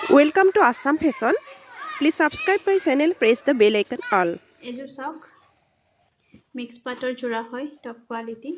Welcome to Assam Fashion. Please subscribe my channel, press the bell icon all. এযোৰ চাওক mix পাটৰ যোৰা হয় টপ কোৱালিটি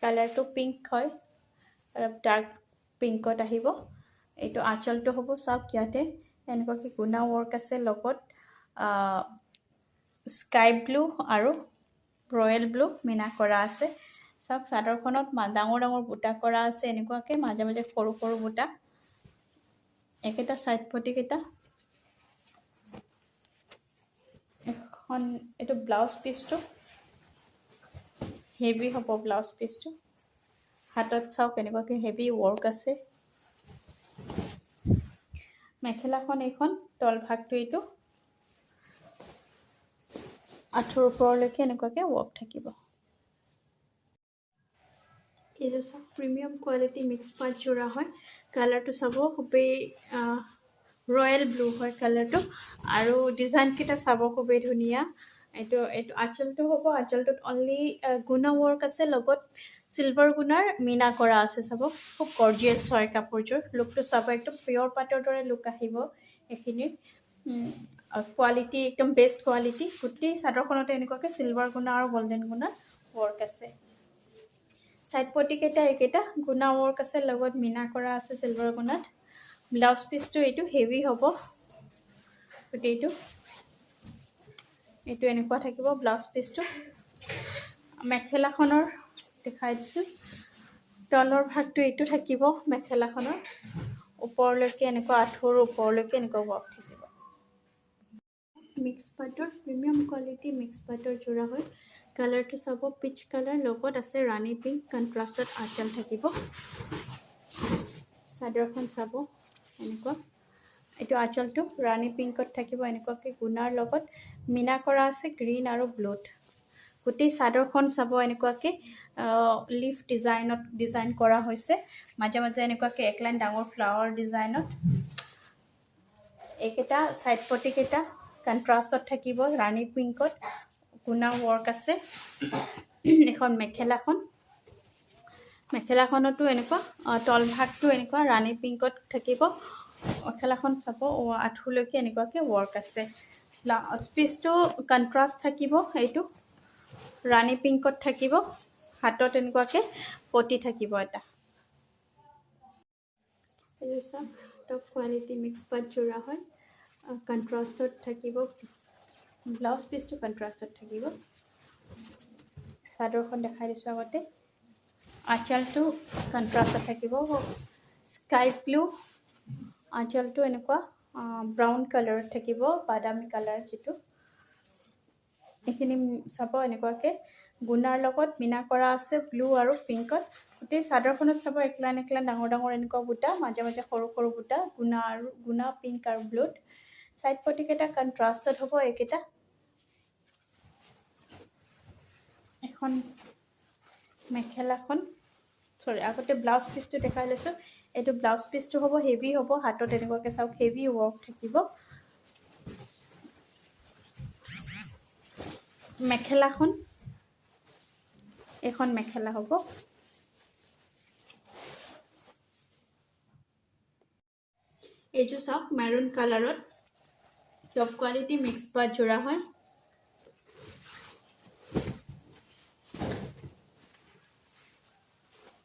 কালাৰটো পিংক হয় আৰু ডাৰ্ক পিংকত আহিব এইটো আঁচলটো হ'ব চাওক ইয়াতে এনেকুৱাকৈ গুণা ৱৰ্ক আছে লগত স্কাই ব্লু আৰু ৰয়েল ব্লু মিনা কৰা আছে চাওক চাদৰখনত ডাঙৰ ডাঙৰ বুটা কৰা আছে এনেকুৱাকৈ মাজে মাজে সৰু সৰু বুটা একেটা সাইড পটিকেটা এখন এটো ব্লাউজ পিসটো হেভি হ'ব ব্লাউজ পিসটো হাতত চাওক এনেকুৱাকৈ হেভি ৱৰ্ক আছে মেখেলাখন এখন তল ভাগটো এইটো আঁঠুৰ ওপৰলৈকে এনেকুৱাকৈ ৱৰ্ক থাকিব এইটো চাওক প্ৰিমিয়াম কোৱালিটি মিক্স পাট যোৰা হয় কালাৰটো চাব খুবেই ৰয়েল ব্লু হয় কালাৰটো আৰু ডিজাইন কেইটা চাব খুবেই ধুনীয়া এইটো আঁচলটো হ'ব আঁচলটোত অনলি গুণা ৱৰ্ক আছে লগত সিলভাৰ গুণাৰ মিনা কৰা আছে চাব খুব গৰ্জিয়াছ হয় কাপোৰযোৰ লুকটো চাব একদম পিয়ৰ পাটৰ দৰে লুক আহিব এইখিনিৰ কোৱালিটি একদম বেষ্ট কোৱালিটি গোটেই চাদৰখনতে এনেকুৱাকৈ সিলভাৰ গুণা আৰু গোল্ডেন গুণাৰ ৱৰ্ক আছে সাইড পটিকেটা একেটা গুণা ৱৰ্ক আছে লগত মিনা কৰা আছে সিলভাৰ গুণাত ব্লাউজ পিসটো এইটো হেভি হ'ব গোটেইটো এইটো এনেকুৱা থাকিব ব্লাউজ পিসটো মেখেলাখনৰ দেখাই দিছোঁ তলৰ ভাগটো এইটো থাকিব মেখেলাখনৰ ওপৰলৈকে এনেকুৱা আঁঠুৰ ওপৰলৈকে এনেকুৱা ৱৰ্ক থাকিব মিক্স পাটৰ প্ৰিমিয়াম কোৱালিটি মিক্স পাটৰ যোৰা হয় কালাৰটো চাব পিচ কালাৰ লগত আছে ৰাণী পিংক কণ্ট্ৰাষ্টত আঁচল থাকিব চাদৰখন চাব এনেকুৱা এইটো আঁচলটো ৰাণী পিংকত থাকিব এনেকুৱাকৈ গুণাৰ লগত মিনা কৰা আছে গ্ৰীণ আৰু ব্লুত গোটেই চাদৰখন চাব এনেকুৱাকৈ লিফ ডিজাইন কৰা হৈছে মাজে মাজে এনেকুৱাকৈ এক লাইন ডাঙৰ ফ্লাৱাৰ ডিজাইনত এইকেইটা সাইড পটিকেইটা কণ্ট্ৰাষ্টত থাকিব ৰাণী পিংকত গুণা ৱৰ্ক আছে এখন মেখেলাখনতো এনেকুৱা তল ভাগটো এনেকুৱা ৰাণী পিংকত থাকিব মেখেলাখন চাব আঁঠুলৈকে এনেকুৱাকৈ ৱৰ্ক আছে ব্লাউজ পিসটো কণ্ট্ৰাষ্ট থাকিব এইটো ৰাণী পিংকত থাকিব হাতত এনেকুৱাকৈ পটি থাকিব এটা এইটো চাওক টপ কোৱালিটি মিক্স পাট যোৰা হয় কণ্ট্ৰাষ্টত থাকিব ব্লাউজ পিসটো কণ্ট্ৰাষ্টত থাকিব চাদৰখন দেখাই দিছোঁ আগতে আঁচলটো কণ্ট্ৰাষ্টত থাকিব স্কাই ব্লু আঁচলটো এনেকুৱা ব্ৰাউন কালাৰত থাকিব বাদামী কালাৰ যিটো এইখিনি চাব এনেকুৱাকৈ গুণাৰ লগত মিনা কৰা আছে ব্লু আৰু পিংকত গোটেই চাদৰখনত চাব এক লাইন ডাঙৰ ডাঙৰ এনেকুৱা বুটা মাজে মাজে সৰু সৰু বুটা গুণা পিংক আৰু ব্লুত সাইড পটিকেইটা কণ্ট্ৰাষ্টত হ'ব এইকেইটা এখন মেখেলাখন আগতে ব্লাউজ পিসটো দেখাই লৈছোঁ এইটো ব্লাউজ পিসটো হ'ব হেভি হ'ব হাতত এনেকুৱাকৈ চাওক হেভি ৱৰ্ক থাকিব মেখেলাখন এখন মেখেলা হ'ব এইযোৰ চাওক মেৰুন কালাৰত টপ কোৱালিটি মিক্স পাট যোৰা হয়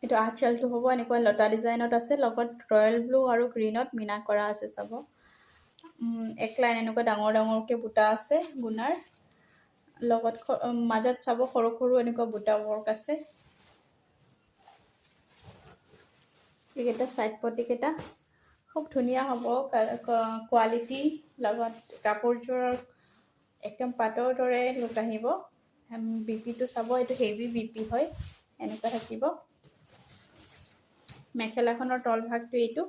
এইটো আঁচলটো হ'ব এনেকুৱা লতা ডিজাইনত আছে লগত ৰয়েল ব্লু আৰু গ্ৰীণত মিনা কৰা আছে চাব এক লাইন এনেকুৱা ডাঙৰ ডাঙৰকৈ বুটা আছে গুণাৰ লগত মাজত চাব সৰু সৰু এনেকুৱা বুটা ৱৰ্ক আছে এইকেইটা সাইড পটিকেইটা খুব ধুনীয়া হ'ব কোৱালিটি লগত কাপোৰযোৰৰ একদম পাটৰ দৰে লুক আহিব বিপিটো চাব এইটো হেভি বিপি হয় এনেকুৱা থাকিব মেখেলাখনৰ তল ভাগটো এইটো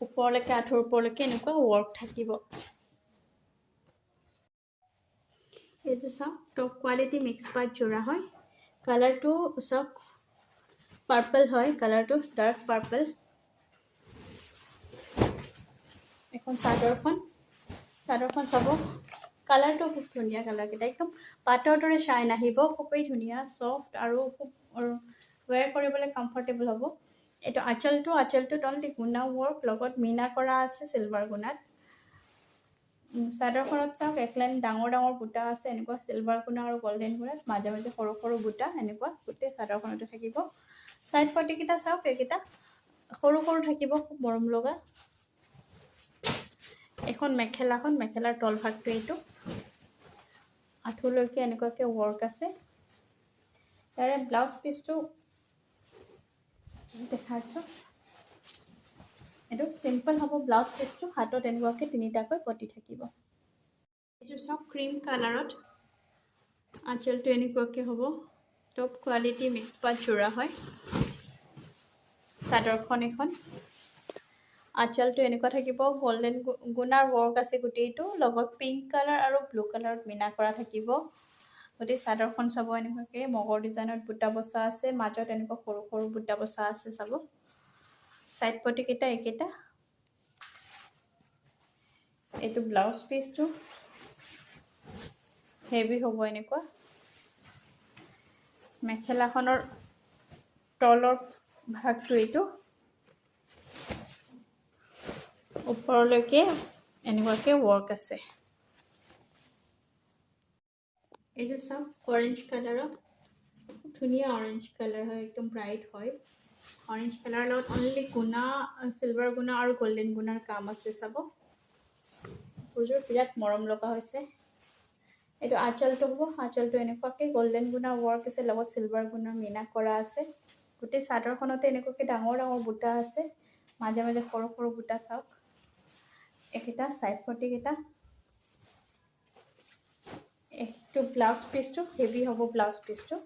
ওপৰলৈকে আঁঠুৰ ওপৰলৈকে এনেকুৱা ৱৰ্ক থাকিব এইটো চাওক টপ কোৱালিটি মিক্স পাট যোৰা হয় কালাৰটো চাওক পাৰ্পল হয় কালাৰটো ডাৰ্ক পাৰ্পল এখন চাদৰখন চাব কালাৰটো খুব ধুনীয়া কালাৰকেইটা একদম পাটৰ দৰে চাইন আহিব খুবেই ধুনীয়া সফ্ট আৰু খুব ওৱেৰ কৰিবলৈ কমফৰ্টেবল হ'ব এইটো আঁচলটো অনলি গুণা ৱৰ্ক লগত মিনা কৰা আছে চিলভাৰ গুণাত চাদৰখনত চাওক একলাইন ডাঙৰ ডাঙৰ বুটা আছে এনেকুৱা চিলভাৰ গুণা আৰু গোল্ডেন গুণাত মাজে মাজে সৰু সৰু বুটা এনেকুৱা গোটেই চাদৰখনতে থাকিব সাইড পটিকেইটা চাওক এইকেইটা সৰু সৰু থাকিব খুব মৰম লগা এখন মেখেলাৰ তল ভাগটো এইটো আঁঠুলৈকে এনেকুৱাকৈ ৱৰ্ক আছে তাৰে ব্লাউজ পিচটো দেখাইছোঁ এইটো সিম্পল হ'ব ব্লাউজ পিচটো হাতত এনেকুৱাকৈ তিনিটাকৈ পটি থাকিব এইটো চাওক ক্ৰীম কালাৰত আঁচলটো এনেকুৱাকৈ হ'ব টপ কোৱালিটি মিক্স পাট যোৰা হয় চাদৰখন এখন আঁচলটো এনেকুৱা থাকিব গোল্ডেন গুণাৰ ৱৰ্ক আছে গোটেইটো লগত পিংক কালাৰ আৰু ব্লু কালাৰত মিনা কৰা থাকিব গোটেই চাদৰখন চাব এনেকুৱাকৈ মগৰ ডিজাইনত বুটা বচা আছে মাজত এনেকুৱা সৰু সৰু বুটা বচা আছে চাব সাইড পটিকেইটা এইকেইটা এইটো ব্লাউজ পিচটো হেভি হ'ব এনেকুৱা মেখেলাখনৰ তলৰ ভাগটো এইটো ওপৰলৈকে এনেকুৱাকৈ ৱৰ্ক আছে এইটো চাওক অৰেঞ্জ কালাৰত ধুনীয়া অৰেঞ্জ কালাৰ হয় একদম ব্ৰাইট হয় অৰেঞ্জ কালাৰৰ লগত অনলি গুণা চিলভাৰ গুণা আৰু গোল্ডেন গুণাৰ কাম আছে চাব কাপোৰযোৰ বিৰাট মৰম লগা হৈছে এইটো আঁচলটো হ'ব আঁচলটো এনেকুৱাকৈ গোল্ডেন গুণাৰ ৱৰ্ক আছে লগত চিলভাৰ গুণাৰ মিনা কৰা আছে গোটেই চাদৰখনতে এনেকুৱাকৈ ডাঙৰ ডাঙৰ বুটা আছে মাজে মাজে সৰু সৰু বুটা চাওক এইকেইটা সাইড পটিকেইটা এইটো ব্লাউজ পিচটো হেভি হ'ব ব্লাউজ পিচটো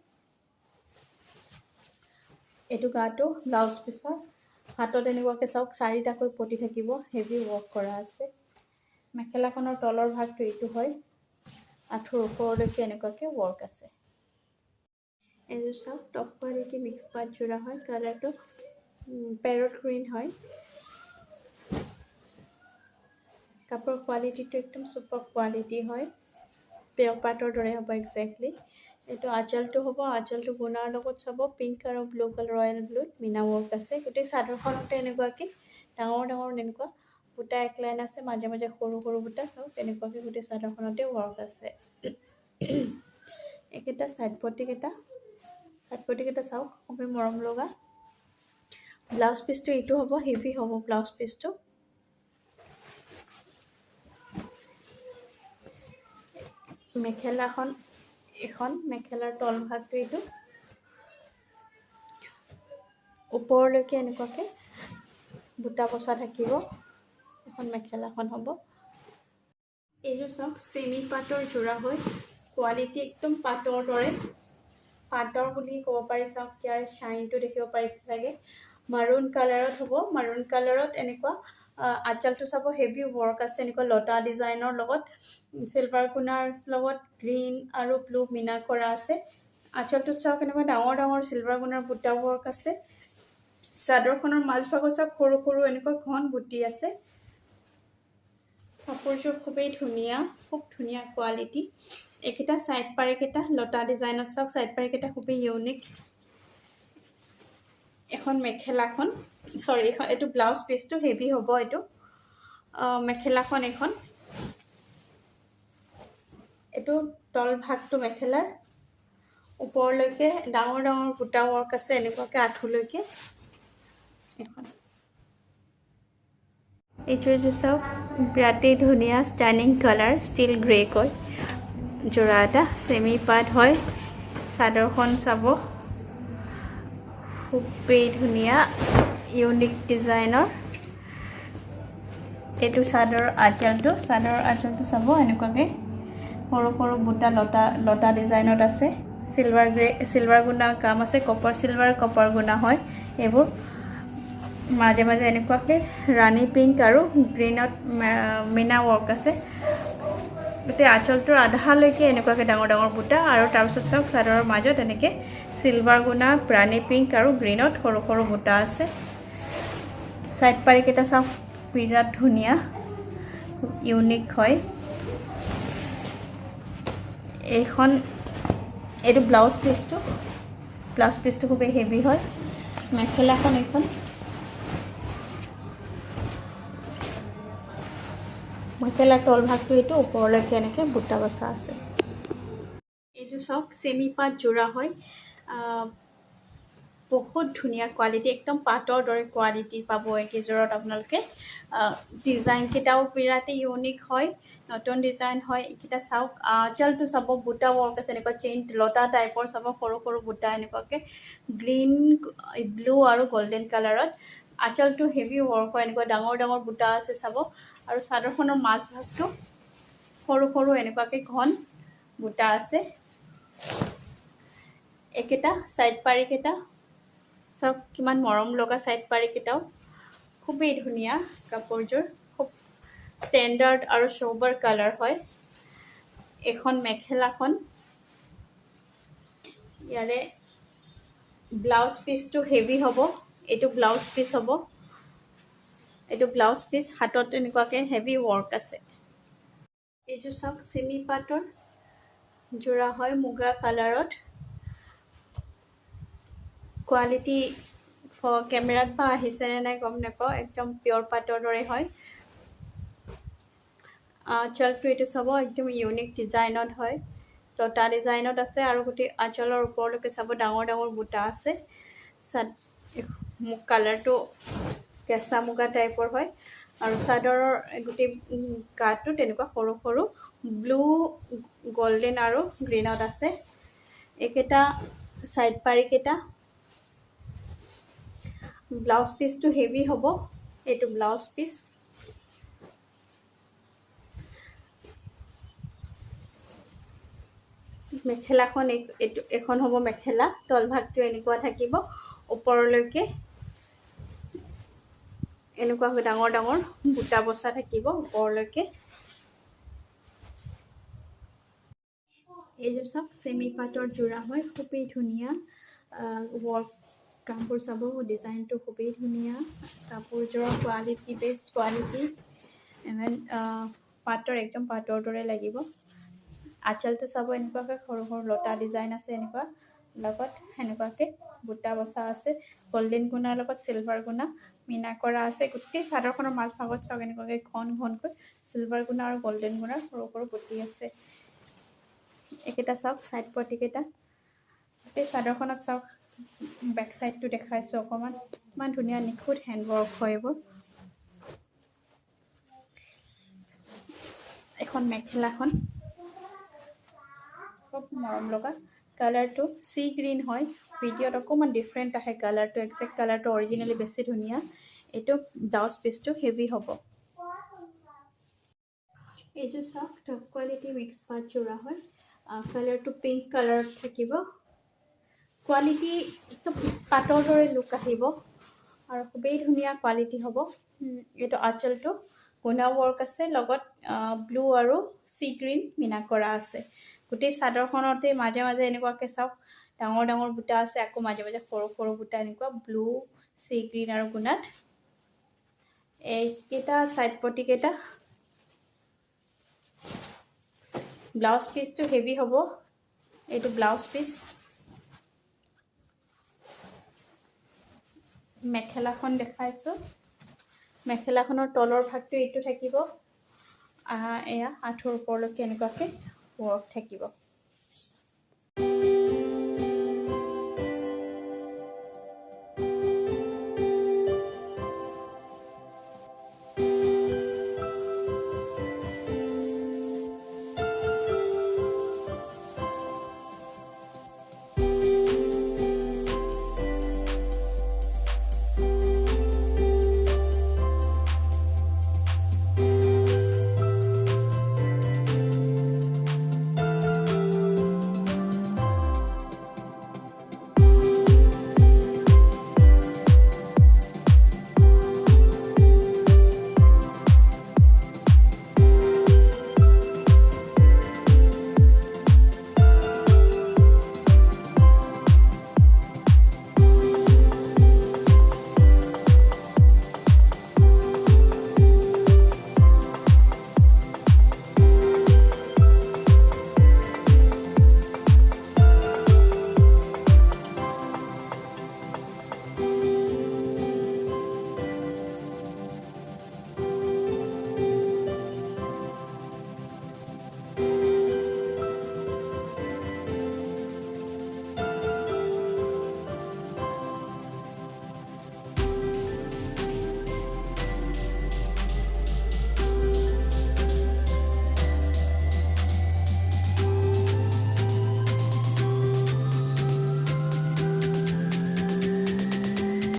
এইটো গাটো ব্লাউজ পিচৰ হাতত এনেকুৱাকৈ চাওক চাৰিটাকৈ পটি থাকিব হেভি ৱৰ্ক কৰা আছে মেখেলাখনৰ তলৰ ভাগটো এইটো হয় আঁঠুৰ ওপৰলৈকে এনেকুৱাকৈ ৱৰ্ক আছে এইটো চাওক টপ কোৱালিটি মিক্স পাট যোৰা হয় কালাৰটো পেৰট গ্ৰীণ হয় কাপোৰৰ কোৱালিটিটো একদম সুপাৰ কোৱালিটি হয় পিয়ৰ পাটৰ দৰে হ'ব এক্সেক্টলি এইটো আঁচলটো হ'ব আঁচলটো গুণাৰ লগত চাব পিংক আৰু ব্লু কালাৰ ৰয়েল ব্লুত মিনা ৱৰ্ক আছে গোটেই চাদৰখনতে এনেকুৱাকৈ ডাঙৰ ডাঙৰ এনেকুৱা বুটা এক লাইন আছে মাজে মাজে সৰু সৰু বুটা চাওক এনেকুৱাকৈ গোটেই চাদৰখনতে ৱৰ্ক আছে এইকেইটা সাইড পটিকেইটা চাওক খুবেই মৰম লগা ব্লাউজ পিচটো এইটো হ'ব হেভি হ'ব ব্লাউজ পিচটো মেখেলাৰ তল ভাগটো এইটো ওপৰলৈকে এনেকুৱাকৈ বুটা বচা থাকিব এখন মেখেলাখন হ'ব এইযোৰ চাওক চেমি পাটৰ যোৰা হয় কোৱালিটি একদম পাটৰ দৰে পাটৰ বুলি ক'ব পাৰি চাওক ইয়াৰ শ্বাইনটো দেখিব পাৰিছে চাগে মাৰুন কালাৰত হ'ব মাৰুন কালাৰত এনেকুৱা আঁচলটো চাব হেভি ৱৰ্ক আছে এনেকুৱা লতা ডিজাইনৰ লগত চিলভাৰ গুণাৰ লগত গ্ৰীণ আৰু ব্লু মিনা কৰা আছে আঁচলটোত চাওক এনেকুৱা ডাঙৰ ডাঙৰ চিলভাৰ গুণাৰ বুটা ৱৰ্ক আছে চাদৰখনৰ মাজভাগত চাওক সৰু সৰু এনেকুৱা ঘন বুটি আছে কাপোৰযোৰ খুবেই ধুনীয়া খুব ধুনীয়া কোৱালিটি এইকেইটা সাইড পাৰেকেইটা লতা ডিজাইনত চাওক সাইড পাৰেকেইটা খুবেই ইউনিক এখন মেখেলাখন এইটো ব্লাউজ পিচটো হেভি হ'ব এইটো মেখেলাখন এখন এইটো তল ভাগটো মেখেলাৰ ওপৰলৈকে ডাঙৰ ডাঙৰ বুটা ৱৰ্ক আছে এনেকুৱাকৈ আঁঠুলৈকে এখন এইযোৰ চাওক বিৰাটেই ধুনীয়া ষ্টাইনিং কালাৰ ষ্টিল গ্ৰে কয় যোৰা এটা চেমি পাট হয় চাদৰখন চাব খুবেই ধুনীয়া ইউনিক ডিজাইনৰ এইটো চাদৰৰ আঁচলটো চাব এনেকুৱাকৈ সৰু সৰু বুটা লতা ডিজাইনত আছে চিলভাৰ গুণা কাম আছে কপাৰ গুণা হয় এইবোৰ মাজে মাজে এনেকুৱাকৈ ৰাণী পিংক আৰু গ্ৰীণত মিনা ৱৰ্ক আছে গোটেই আঁচলটোৰ আধালৈকে এনেকুৱাকৈ ডাঙৰ ডাঙৰ বুটা আৰু তাৰপিছত চাওক চাদৰৰ মাজত এনেকৈ চিলভাৰ গুণা ৰাণী পিংক আৰু গ্ৰীণত সৰু সৰু বুটা আছে সাইড পাৰিকেইটা চাওক বিৰাট ধুনীয়া ইউনিক হয় এইখন এইটো ব্লাউজ পিচটো খুবেই হেভি হয় মেখেলাখন এইখন মেখেলা তল ভাগটো এইটো ওপৰলৈকে এনেকৈ বুটা বচা আছে এইটো চাওক চেমি পাট যোৰা হয় বহুত ধুনীয়া কোৱালিটি একদম পাটৰ দৰে কোৱালিটি পাব এইকেইযোৰত আপোনালোকে ডিজাইন কেইটাও বিৰাট ইউনিক হয় নতুন ডিজাইন হয় এইকেইটা চাওক আঁচলটো চাব বুটা ৱৰ্ক আছে এনেকুৱা চেইন লতা টাইপৰ চাব সৰু সৰু বুটা এনেকুৱাকৈ গ্ৰীণ ব্লু আৰু গল্ডেন কালাৰত আঁচলটো হেভি ৱৰ্ক হয় এনেকুৱা ডাঙৰ ডাঙৰ বুটা আছে চাব আৰু চাদৰখনৰ মাজভাগটো সৰু সৰু এনেকুৱাকৈ ঘন বুটা আছে একেটা সাইড পাৰিকেইটা সব কিমান মৰম লগা সাইড পাৰিকেইটাও খুবেই ধুনীয়া কাপোৰযোৰ খুব ষ্টেণ্ডাৰ্ড আৰু সোবৰ কালাৰ হয় এখন মেখেলাখন ইয়াৰে ব্লাউজ পিচটো হেভি হ'ব এইটো ব্লাউজ পিচ হ'ব এইটো ব্লাউজ পিচ হাতত এনেকুৱাকৈ হেভি ৱৰ্ক আছে এইযোৰ চাওক চেমি পাটৰ যোৰা হয় মুগা কালাৰত কোৱালিটি কেমেৰাত বা আহিছেনে নাই গম নাপাওঁ একদম পিয়ৰ পাটৰ দৰে হয় আঁচলটো এইটো চাব একদম ইউনিক ডিজাইনত হয় লতা ডিজাইনত আছে আৰু গোটেই আঁচলৰ ওপৰলৈকে চাব ডাঙৰ ডাঙৰ বুটা আছে কালাৰটো কেঁচা মুগা টাইপৰ হয় আৰু চাদৰৰ গোটেই গাটো তেনেকুৱা সৰু সৰু ব্লু গল্ডেন আৰু গ্ৰীণত আছে একেটা সাইড পাৰিকেইটা ব্লাউজ পিচটো হেভি হ'ব এইটো ব্লাউজ পিচ মেখেলাখন এইটো এখন হ'ব মেখেলা তলভাগটো এনেকুৱা থাকিব ওপৰলৈকে এনেকুৱা ডাঙৰ ডাঙৰ বুটা বচা থাকিব ওপৰলৈকে এইযোৰ চাওক চেমি পাটৰ যোৰা হয় খুবেই ধুনীয়া ৱৰ্ক কাপোৰ চাব ডিজাইনটো খুবেই ধুনীয়া কাপোৰযোৰৰ কোৱালিটি বেষ্ট কোৱালিটি ইভেন পাটৰ একদম পাটৰ দৰে লাগিব আঁচলটো চাব এনেকুৱাকৈ সৰু সৰু লতা ডিজাইন আছে এনেকুৱা লগত সেনেকুৱাকৈ বুটা বচা আছে গল্ডেন গুণাৰ লগত চিলভাৰ গুণা মিনা কৰা আছে গোটেই চাদৰখনৰ মাজভাগত চাওক এনেকুৱাকৈ ঘন ঘনকৈ চিলভাৰ গুণা আৰু গল্ডেন গুণাৰ সৰু সৰু বুটি আছে একেটা চাওক সাইড পটিকেইটা গোটেই চাদৰখনত চাওক বেক সাইডটো দেখাইছোঁ অকণমান ইমান ধুনীয়া নিখুঁত হেণ্ডৱৰ্ক হয় এইবোৰ এখন মেখেলাখন খুব মৰম লগা কালাৰটো সি গ্ৰীণ হয় ভিডিঅ'ত অকণমান ডিফাৰেণ্ট আহে কালাৰটো একজেক্ট কালাৰটো অৰিজিনেলি বেছি ধুনীয়া এইটো ব্লাউজ পিচটো হেভি হ'ব এইযোৰ চাওক টপ কোৱালিটি মিক্স পাট যোৰা হয় কালাৰটো পিংক কালাৰত থাকিব কোৱালিটি একদম পাটৰ দৰে লুক আহিব আৰু খুবেই ধুনীয়া কোৱালিটি হ'ব এইটো আঁচলটো গুণা ৱৰ্ক আছে লগত ব্লু আৰু সি গ্ৰীণ মিনা কৰা আছে গোটেই চাদৰখনতে মাজে মাজে এনেকুৱাকৈ চাওক ডাঙৰ ডাঙৰ বুটা আছে আকৌ মাজে মাজে সৰু সৰু বুটা এনেকুৱা ব্লু সি গ্ৰীণ আৰু গুণাত এইকেইটা সাইড পটিকেইটা ব্লাউজ পিচটো হেভি হ'ব এইটো ব্লাউজ পিচ মেখেলাখন দেখাইছোঁ মেখেলাখনৰ তলৰ ভাগটো এইটো থাকিব এয়া আঁঠুৰ ওপৰলৈকে এনেকুৱাকৈ ৱৰ্ক থাকিব